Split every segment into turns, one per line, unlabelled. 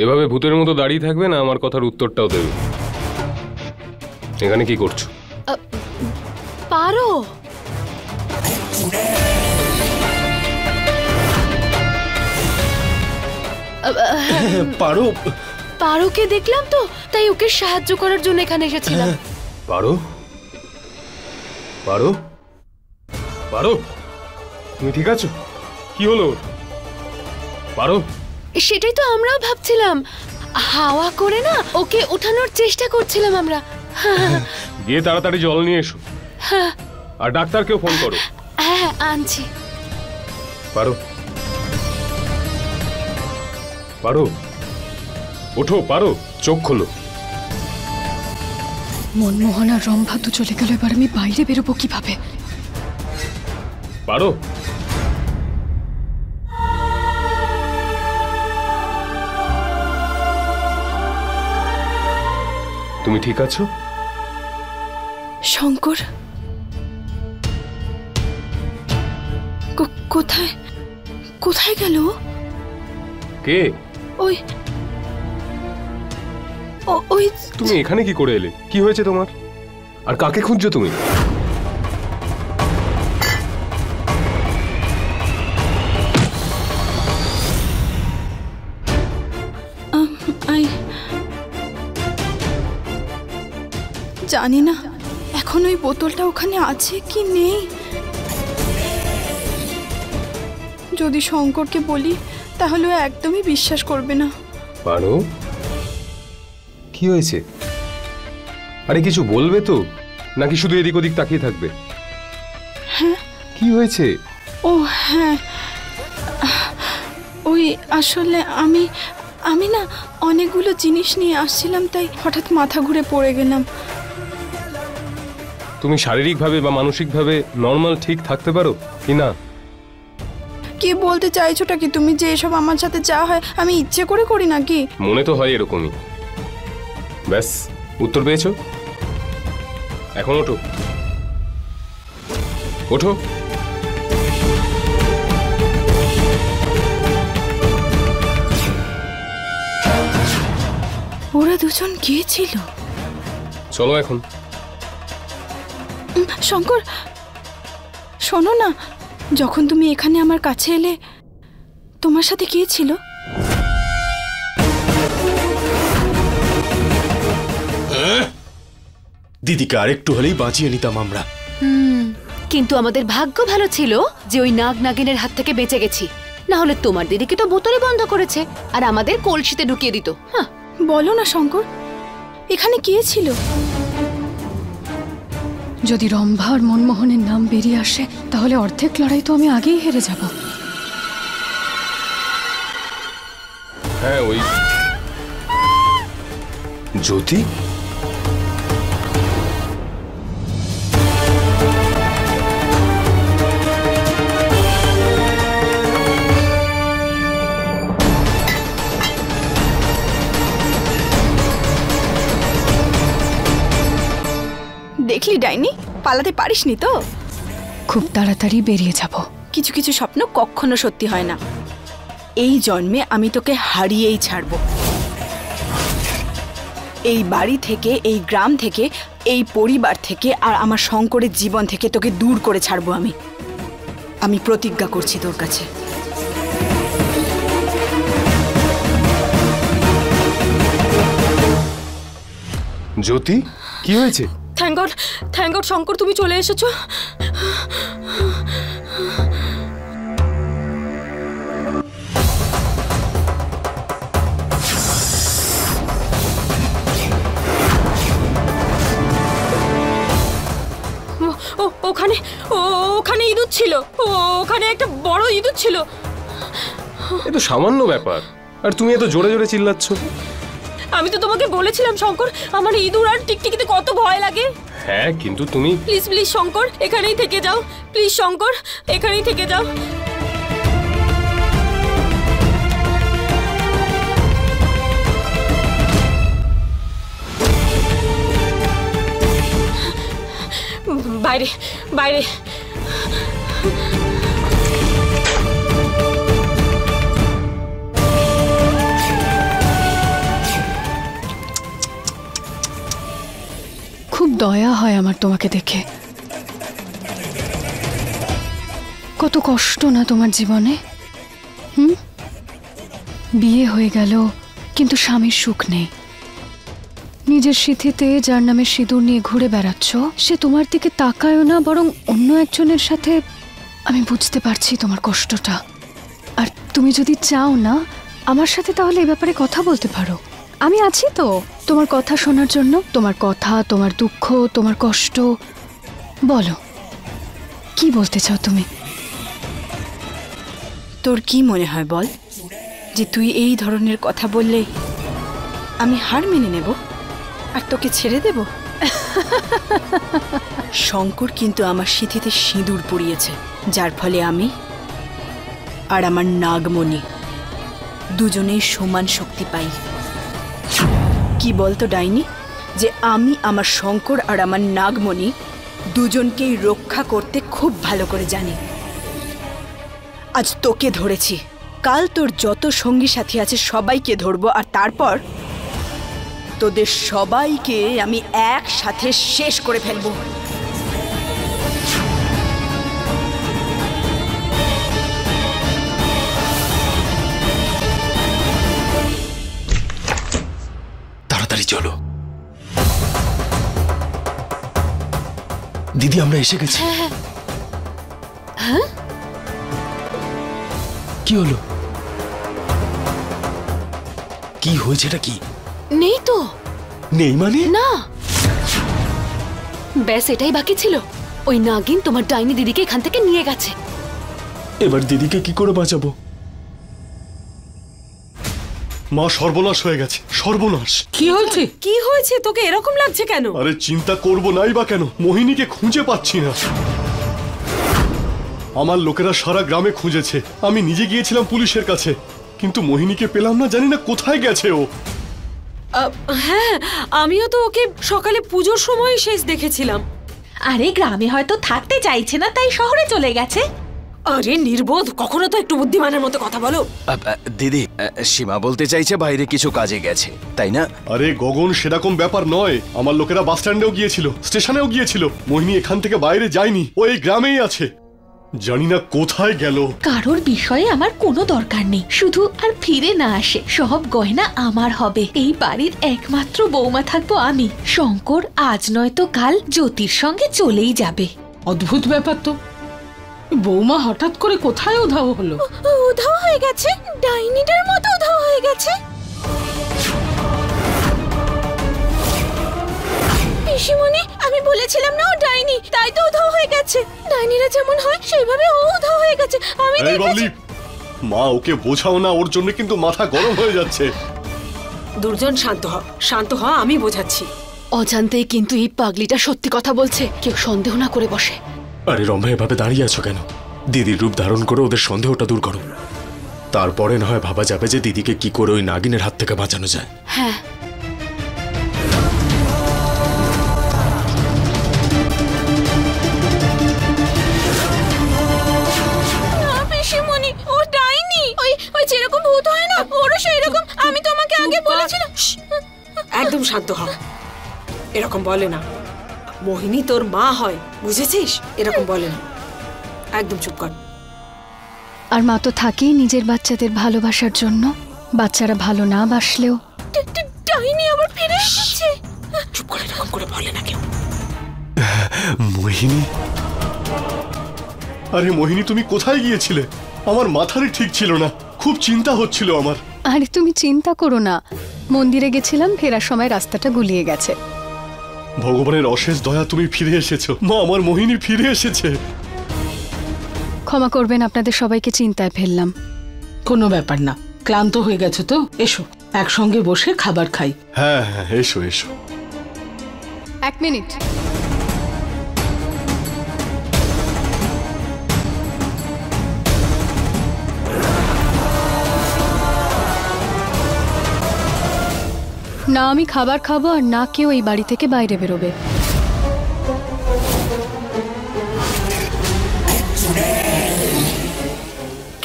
এভাবে ভূতের মতো দাঁড়িয়ে থাকবে না, আমার কথার উত্তরটাও দেবে। এখানে কি করছো?
পারো
পারো
পারোকে দেখলাম তো, তাই ওকে সাহায্য করার জন্য এখানে এসেছিলাম।
পারো পারো পারো, তুমি ঠিক আছো? কি হলো? পারো?
সেটাই তো আমরাও ভাবছিলাম, হাওয়া করে না ওকে ওঠানোর চেষ্টা করছিলাম আমরা।
গিয়ে তাড়াতাড়ি জল নিয়ে এসো, আর ডাক্তারকেও ফোন করো।
হ্যাঁ আনছি।
পারো পারো, ওঠো পারো, চোখ খোলো।
মনমোহন আর রম্ভা তো চলে গেল, এবার আমি বাইরে বেরোবো কিভাবে?
পারো? তুমি ঠিক আছো?
শঙ্কর কোথায় কোথায় গেল?
কে?
ওই ওই
তুমি এখানে কি করে এলে? কি হয়েছে তোমার? আর কাকে খুঁজছো তুমি?
জানি না এখন ওই বোতলটা ওখানে আছে কি নেই। যদি শঙ্করকে বলি তাহলে ও একদমই বিশ্বাস করবে না।
পারো, কি হয়েছে? আরে কিছু বলবে তো, নাকি শুধু এদিক ওদিক তাকিয়ে থাকবে?
হ্যাঁ
কি হয়েছে?
ও হ্যাঁ, ওই আসলে আমি না অনেকগুলো জিনিস নিয়ে আসছিলাম, তাই হঠাৎ মাথা ঘুরে পড়ে গেলাম।
তুমি শারীরিকভাবে বা মানসিকভাবে নর্মাল ঠিক থাকতে পারো কি না?
কি বলতে চাইছোটা কি তুমি, যে এসব আমার সাথে যা হয় আমি ইচ্ছে করে করি নাকি?
মনে তো হয় এরকমই। ব্যাস, উত্তর পেয়েছো। এখন ওঠো, ওঠো।
ওরা দুজন গিয়েছিল।
চলো এখন।
শঙ্কর শোনো না, যখন তুমি এখানে আমার কাছে এলে তোমার সাথে কে ছিল?
দিদিকে আরেকটু হলেই বাঁচিয়ে নিতাম আমরা।
কিন্তু আমাদের ভাগ্য ভালো ছিল যে ওই নাগ নাগিনের হাত থেকে বেঁচে গেছি, না হলে তোমার দিদিকে তো বোতলে বন্ধ করেছে আর আমাদের কলসিতে ঢুকিয়ে দিত। হ্যাঁ
বলো না শঙ্কর, এখানে কে ছিল?
যদি রম্ভা আর মনমোহনের নাম বেরিয়ে আসে তাহলে অর্ধেক লড়াই তো আমি আগেই হেরে যাব।
হ্যাঁ, ওই জ্যোতি।
দেখলি ডাইনি, পালাতে পারিসনি তো?
খুব তাড়াতাড়ি বেরিয়ে যাব।
কিছু কিছু স্বপ্ন কখনো সত্যি হয় না। এই জন্মে আমি তোকে হারিয়েই ছাড়ব। এই বাড়ি থেকে, এই গ্রাম থেকে, এই পরিবার থেকে আর আমার শঙ্করের জীবন থেকে তোকে দূর করে ছাড়বো আমি। আমি প্রতিজ্ঞা করছি তোর কাছে।
জ্যোতি, কি হয়েছে?
থ্যাঙ্ক গড শঙ্কর, তুমি চলে এসেছো। ওখানে ইঁদুর ছিল, ওখানে একটা বড় ইঁদুর ছিল।
এ তো সামান্য ব্যাপার, আর তুমি এত জোরে জোরে চিল্লাচ্ছ।
আমি তো তোমাকে বলেছিলাম শঙ্কর, আমার ইঁদুর আর টিকটিকিতে কত ভয় লাগে।
হ্যাঁ, কিন্তু তুমি
প্লিজ প্লিজ শঙ্কর, এখানেই থেকে যাও। প্লিজ শঙ্কর, এখানেই থেকে যাও।
বাইরে বাইরে।
খুব দয়া হয় আমার তোমাকে দেখে। কত কষ্ট না তোমার জীবনে। বিয়ে হয়ে গেল কিন্তু স্বামীর সুখ নেই। নিজের সিঁথিতে যার নামে সিঁদুর নিয়ে ঘুরে বেড়াচ্ছ, সে তোমার দিকে তাকায়ও না, বরং অন্য একজনের সাথে। আমি বুঝতে পারছি তোমার কষ্টটা। আর তুমি যদি চাও না আমার সাথে, তাহলে এই ব্যাপারে কথা বলতে পারো। আমি আছি তো তোমার কথা শোনার জন্য। তোমার কথা, তোমার দুঃখ, তোমার কষ্ট, বলো কি বলতে চাও তুমি?
তোর কি মনে হয় বল, যে তুই এই ধরনের কথা বললে আমি হার মেনে নেব আর তোকে ছেড়ে দেব? শঙ্কর কিন্তু আমার সিঁথিতে সিঁদুর পরিয়েছে, যার ফলে আমি আর আমার নাগমণি দুজনেই সমান শক্তি পাই। কি বলতো ডাইনি, যে আমি আমার শঙ্কর আর আমার নাগমণি দুজনকেই রক্ষা করতে খুব ভালো করে জানি। আজ তোকে ধরেছি, কাল তোর যত সঙ্গী সাথী আছে সবাইকে ধরবো, আর তারপর তোদের সবাইকে আমি একসাথে শেষ করে ফেলবো।
তাড়াতাড়ি চলো দিদি, আমরা এসে গেছি। কি হলো? কি হয়েছে? এটা কি?
নেই তো।
নেই মানে?
না, ব্যাস এটাই বাকি ছিল। ওই নাগিন তোমার ডাইনি দিদিকে এখান থেকে নিয়ে গেছে।
এবার দিদিকে কি করে বাঁচাবো?
মা, সর্বনাশ হয়ে গেছে, সর্বনাশ।
কি হয়েছে? কি হয়েছে? তোকে এরকম লাগছে কেন?
আরে চিন্তা করব নাই বা কেন, মোহিনীকে খুঁজে পাচ্ছি না। আমার লোকেরা সারা গ্রামে খুঁজেছে, আমি নিজে গিয়েছিলাম পুলিশের কাছে, কিন্তু মোহিনীকে পেলাম না। জানি না কোথায় গেছে ও।
হ্যাঁ, আমিও তো ওকে সকালে পুজোর সময় শেষ দেখেছিলাম।
আরে গ্রামে হয়তো থাকতে চাইছে না, তাই শহরে চলে গেছে।
আরে নির্বোধ, কখনো তো একটু বুদ্ধিমানের মতো কথা বলো।
দিদি, সীমা বলতে চাইছে বাইরে কিছু কাজে গেছে, তাই না?
আরে গগন, সেরকম ব্যাপার নয়। আমার লোকেরা বাস স্ট্যান্ডেও গিয়েছিল, স্টেশনেও গিয়েছিল। মোহিনী এখান থেকে বাইরে যায়নি, ও এই গ্রামেই আছে। জানি না কোথায় গেল।
কারোর বিষয়ে আমার কোনো দরকার নেই, শুধু আর ফিরে না আসে। সব গয়না আমার হবে। এই বাড়ির একমাত্র বৌমা থাকবো আমি। শঙ্কর আজ নয়তো কাল জ্যোতির সঙ্গে চলেই যাবে।
অদ্ভুত ব্যাপার তো, বৌমা হঠাৎ করে কোথায় উধাও হলো?
উধাও হয়ে গেছে, ডাইনিটার মতো উধাও হয়ে গেছে। পিসিমণি, আমি বলেছিলাম না ও ডাইনি, তাই তো উধাও হয়ে গেছে। ডাইনিরা যেমন হয় সেইভাবে ও উধাও হয়ে গেছে। আমি
এই বাবলি, মা ওকে বোঝাও না, ওর জন্য কিন্তু মাথা গরম হয়ে যাচ্ছে।
দুর্জন, শান্ত হ, শান্ত হ, আমি বোঝাচ্ছি।
অজান্তেই কিন্তু এই পাগলিটা সত্যি কথা বলছে, কেউ সন্দেহ না করে বসে।
আরে রম্ভা, এভাবে দাঁড়িয়ে আছো কেন? দিদির রূপ ধারণ করে ওদের সন্দেহটা দূর করো, তারপরে না হয় ভাবা যাবে যে দিদিকে কি করে ওই নাগিনের হাত থেকে বাঁচানো যায়।
হ্যাঁ,
পিসিমণি, ও ডাইনি। ওই যেরকম ভূত হয় না, ওরও সেরকম। আমি তোমাকে আগে বলেছিলাম।
একদম শান্ত হ। এরকম বলে না, মোহিনী তোর মা হয়, বুঝেছিস? এরকম বলে না, একদম চুপ কর।
আর মা তো থাকেই নিজের বাচ্চাদের ভালোবাসার জন্য। বাচ্চারা ভালো না বাসলেও।
ডাইনি আবার ফিরে এসেছে।
চুপ করে, এরকম করে বলে না কেউ।
মোহিনী?
আরে মোহিনী, তুমি কোথায় গিয়েছিলে? আমার মাথারই ঠিক ছিল না, খুব চিন্তা হচ্ছিল আমার।
আরে তুমি চিন্তা করো না, মন্দিরে গেছিলাম, ফেরার সময় রাস্তাটা গুলিয়ে গেছে।
ভগবানের অশেষ দয়া, তুমি ফিরে এসেছো। মা, আমার মোহিনী ফিরে এসেছে।
ক্ষমা করবেন, আপনাদের সবাইকে চিন্তায় ফেললাম।
কোনো ব্যাপার না, ক্লান্ত হয়ে গেছো তো, এসো একসঙ্গে বসে খাবার খাই।
হ্যাঁ হ্যাঁ, এসো এসো।
এক মিনিট। না আমি খাবার খাবো, আর না কেউ এই বাড়ি থেকে বাইরে বেরোবে।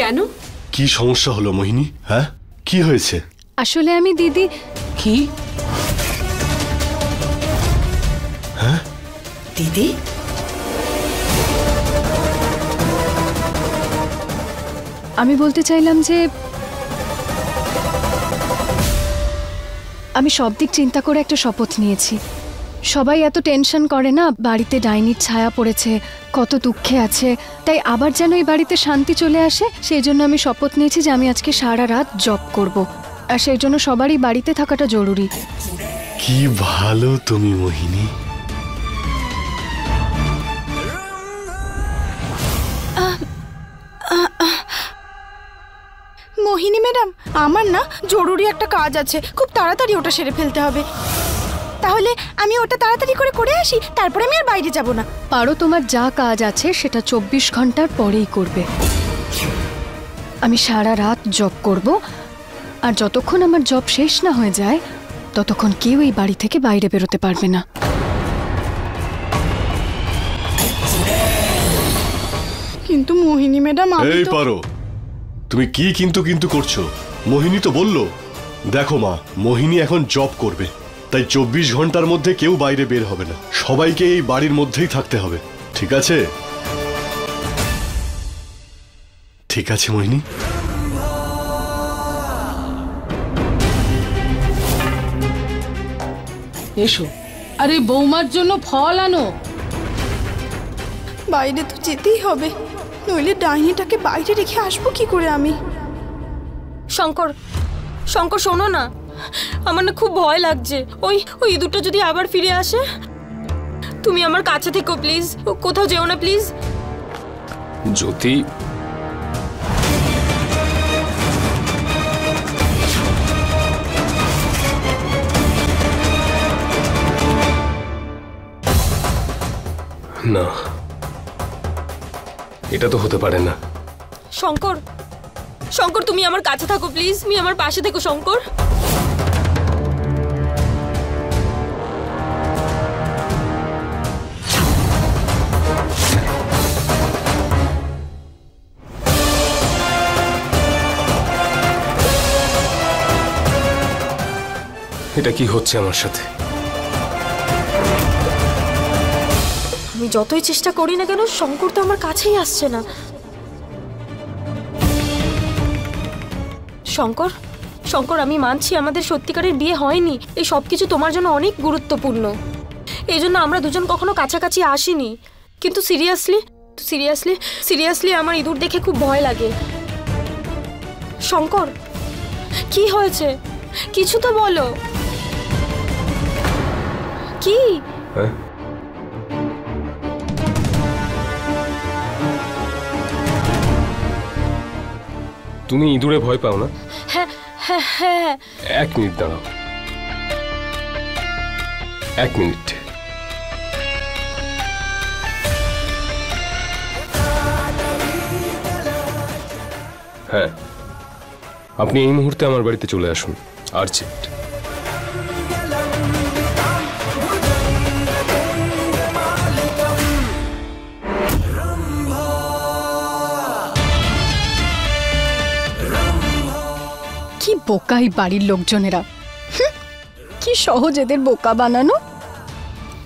কেন?
কি সমস্যা হলো মোহিনী? হ্যাঁ, কি হয়েছে?
আসলে আমি দিদি
কি?
হ্যাঁ
দিদি,
আমি বলতে চাইলাম যে আমি সব দিক চিন্তা করে একটা শপথ নিয়েছি। সবাই এত টেনশন করে না, বাড়িতে ডাইনির ছায়া পড়েছে, কত দুঃখে আছে, তাই আবার যেন এই বাড়িতে শান্তি চলে আসে সেই জন্য আমি শপথ নিয়েছি যে আমি আজকে সারা রাত জব করব, আর সেই জন্য সবারই বাড়িতে থাকাটা জরুরি।
কি ভালো তুমি মোহিনী।
মোহিনী ম্যাডাম, আমার না জরুরি একটা কাজ আছে, খুব তাড়াতাড়ি ওটা সেরে ফেলতে হবে। তাহলে আমি ওটা তাড়াতাড়ি করে আসি, তারপরে আমি আর বাইরে যাব না।
পারো, তোমার যা কাজ আছে সেটা 24 ঘন্টার পরেই করবে। আমি সারা রাত জব করব, আর যতক্ষণ আমার জব শেষ না হয়ে যায় ততক্ষণ কেউ এই বাড়ি থেকে বাইরে বেরোতে পারবে না।
কিন্তু মোহিনী ম্যাডাম,
এই পারো, তুমি কি কিন্তু কিন্তু করছো? মোহিনী তো বললো, দেখো মা, মোহিনী এখন জব করবে, তাই 24 ঘন্টার মধ্যে কেউ বাইরে বের হবে না, সবাইকে এই বাড়ির মধ্যেই থাকতে হবে, ঠিক আছে? ঠিক আছে মোহিনী।
এসো, আরে বৌমার জন্য ফল আনো।
বাইরে তো যেতেই হবে, নইলে ডাইনিটাকে বাইরে রেখে আসবো কি করে আমি?
শঙ্কর, শঙ্কর শোনো না, আমার না খুব ভয় লাগছে। ওই ইঁদুরটা যদি আবার ফিরে আসে। তুমি আমার কাছে থেকো প্লিজ, কোথাও যেও না প্লিজ।
জ্যোতি, না, এটা তো হতে পারে না।
শঙ্কর, শঙ্কর তুমি আমার কাছে থাকো প্লিজ, তুমি আমার পাশে থেকো শঙ্কর।
এটা কি হচ্ছে আমার সাথে?
আমি যতই চেষ্টা করি না কেন, শঙ্কর তো আমার কাছেই আসছে না। শঙ্কর, শঙ্কর আমি মানছি আমাদের সত্যিকারের বিয়ে হয়নি, এই সব কিছু তোমার জন্য অনেক গুরুত্বপূর্ণ, এই জন্য আমরা দুজন কখনো কাছাকাছি আসিনি। কিন্তু সিরিয়াসলি সিরিয়াসলি সিরিয়াসলি আমার ইঁদুর দেখে খুব ভয় লাগে। শঙ্কর, কি হয়েছে? কিছু তো বলো। কি?
তুমি ইঁদুরে ভয় পাও না?
হ্যাঁ হ্যাঁ হ্যাঁ।
1 মিনিট দাঁড়াও, 1 মিনিট। হ্যাঁ, আপনি এই মুহূর্তে আমার বাড়িতে চলে আসুন, আর্জেন্ট।
কি বোকাই বাড়ির লোকজনেরা, কি সহজ এদের বোকা বানানো।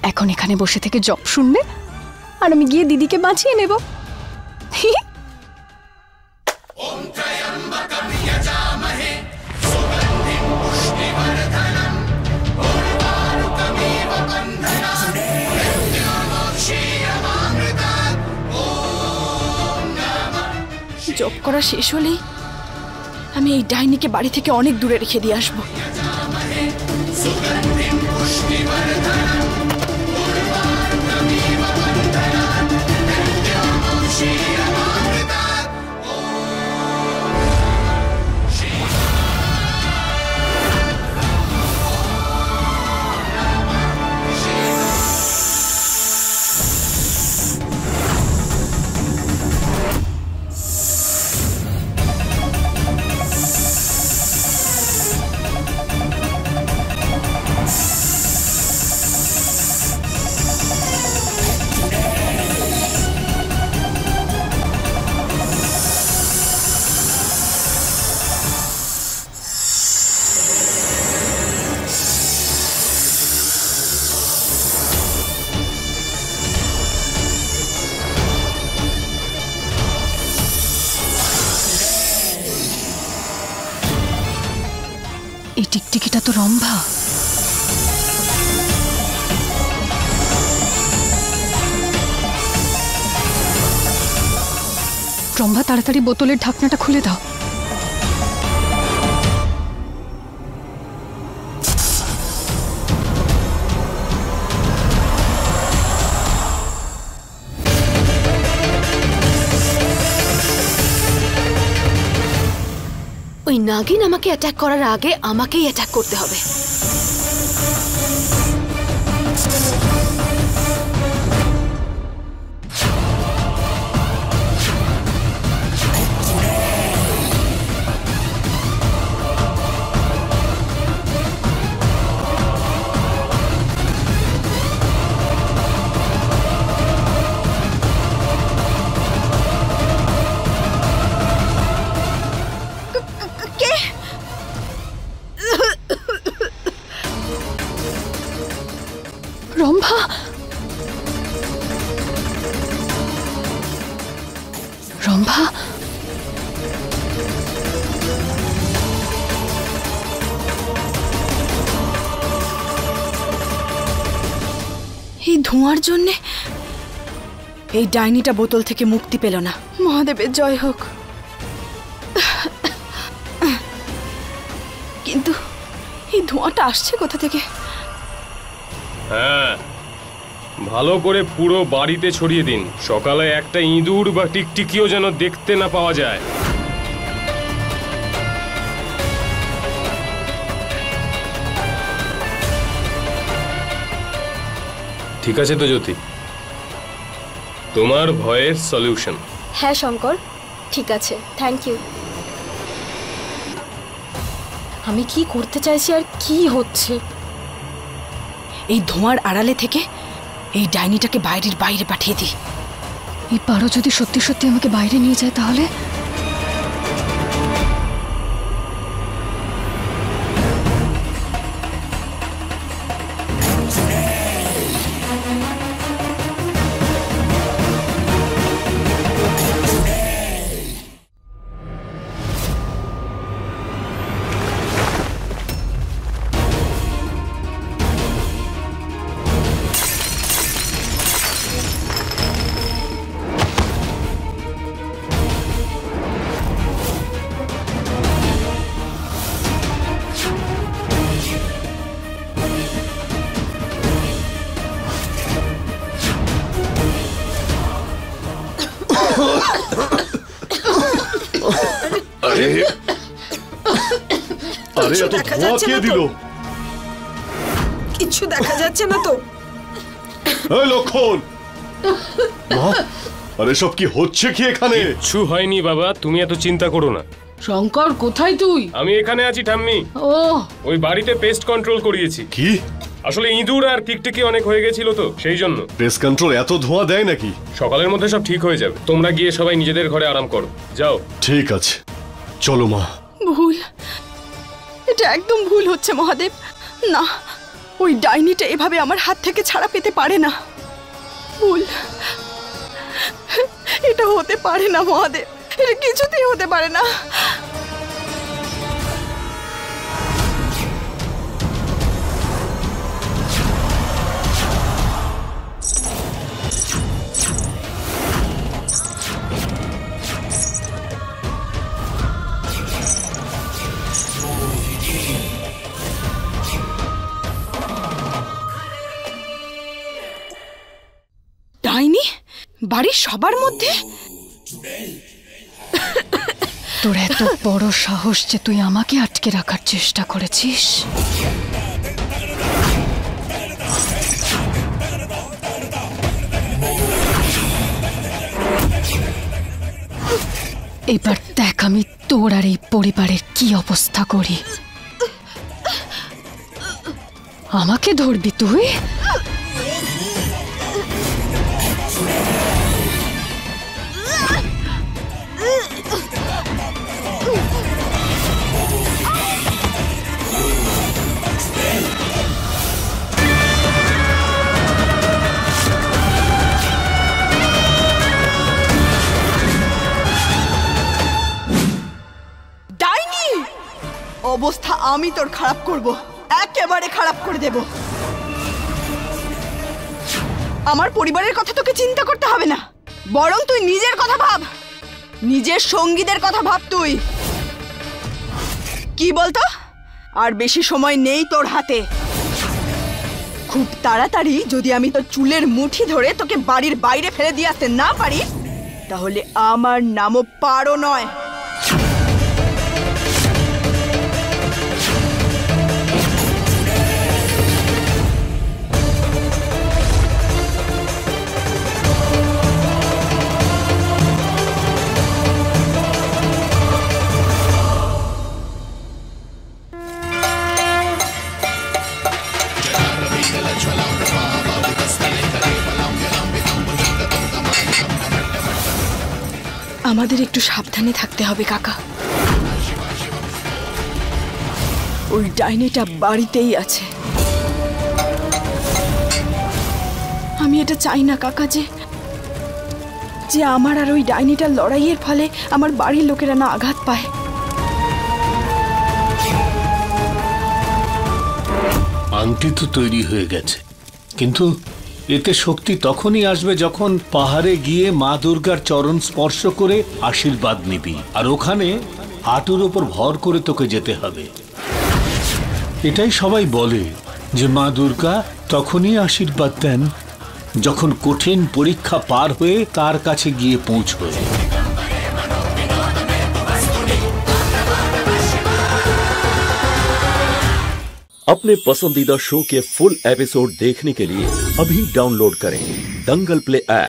এখন এখানে বসে থেকে জব শুনবে আর আমি গিয়ে দিদিকে বাঁচিয়ে নেব।
জব করা শেষ হলেই আমি এই ডাইনিকে বাড়ি থেকে অনেক দূরে রেখে দিয়ে আসবো।
রম্ভা, রম্ভা তাড়াতাড়ি বোতলের ঢাকনাটা খুলে দাও।
ওই নাগিন আমাকে অ্যাটাক করার আগে আমাকেই অ্যাটাক করতে হবে।
রম্ভা, রম্ভা,
এই ধোঁয়ার জন্যে এই ডাইনিটা বোতল থেকে মুক্তি পেল না। মহাদেবের জয় হোক। কিন্তু এই ধোঁয়াটা আসছে কোথা থেকে?
হ্যাঁ, ভালো করে পুরো বাড়িতে ছড়িয়ে দিন। সকালে একটা ইঁদুর বা টিকটিকিও যেন দেখতে না পাওয়া যায়। ঠিক আছে তো জ্যোতি, তোমার ভয়ের সলিউশন।
হ্যাঁ শঙ্কর, ঠিক আছে, থ্যাংক ইউ। আমি কি করতে চাইছি আর কি হচ্ছে?
এই ধোঁয়ার আড়ালে থেকে এই ডাইনিটাকে বাইরের বাইরে পাঠিয়ে দিই।
এই পারো যদি সত্যি সত্যি আমাকে বাইরে নিয়ে যায় তাহলে?
আরে আরে এত ধোঁয়া কে দিল?
কিছু দেখা যাচ্ছে না তো।
এই লক্ষণ, মা, আরে সব কি হচ্ছে কি এখানে?
কিচ্ছু হয়নি বাবা, তুমি এত চিন্তা করো না।
শঙ্কর, কোথায় তুই?
আমি এখানে আছি ঠাম্মি।
ও,
ওই বাড়িতে পেস্ট কন্ট্রোল করিয়েছি।
কি?
আসলে ইঁদুর আর টিকটিকি অনেক হয়ে গেছিল তো সেই জন্য।
পেস্ট কন্ট্রোল এত ধোঁয়া দেয় নাকি?
সকালের মধ্যে সব ঠিক হয়ে যাবে। তোমরা গিয়ে সবাই নিজেদের ঘরে আরাম করো, যাও।
ঠিক আছে, চলো মা।
ভুল, এটা একদম ভুল হচ্ছে মহাদেব। না, ওই ডাইনিটা এভাবে আমার হাত থেকে ছাড়া পেতে পারে না। ভুল, এটা হতে পারে না মহাদেব, এটা কিছুতেই হতে পারে না। ডাইনি বাড়ির সবার মধ্যে?
তোর এত বড় সাহস যে তুই আমাকে আটকে রাখার চেষ্টা করেছিস? এবার দেখ আমি তোর আর এই পরিবারের কি অবস্থা করি। আমাকে ধরবি তুই?
অবস্থা আমি তোর খারাপ করব। একেবারে খারাপ করে দেব। আমার পরিবারের কথা তোকে চিন্তা করতে হবে না, বরং তুই নিজের কথা ভাব, নিজের সঙ্গীদের কথা ভাব। তুই কি বলতো? আর বেশি সময় নেই তোর হাতে। খুব তাড়াতাড়ি যদি আমি তোর চুলের মুঠি ধরে তোকে বাড়ির বাইরে ফেলে দিয়ে আসতে না পারি, তাহলে আমার নামও পারো নয়। আমাদের একটু সাবধানে থাকতে হবে কাকা। ওই ডাইনিটা বাড়িতেই আছে। আমি এটা চাই না কাকা যে আমার আর ওই ডাইনিটার লড়াইয়ের ফলে আমার বাড়ির লোকেরা না আঘাত পায়।
আংটি তো তৈরি হয়ে গেছে, কিন্তু এতে শক্তি তখনই আসবে যখন পাহাড়ে গিয়ে মা দুর্গার চরণ স্পর্শ করে আশীর্বাদ নিবি, আর ওখানে হাঁটুর ওপর ভর করে তোকে যেতে হবে। এটাই সবাই বলে যে মা দুর্গা তখনই আশীর্বাদ দেন যখন কঠিন পরীক্ষা পার হয়ে তার কাছে গিয়ে পৌঁছয়।
अपने पसंदीदा शो के फुल एपिसोड देखने के लिए अभी डाउनलोड करें दंगल प्ले ऐप।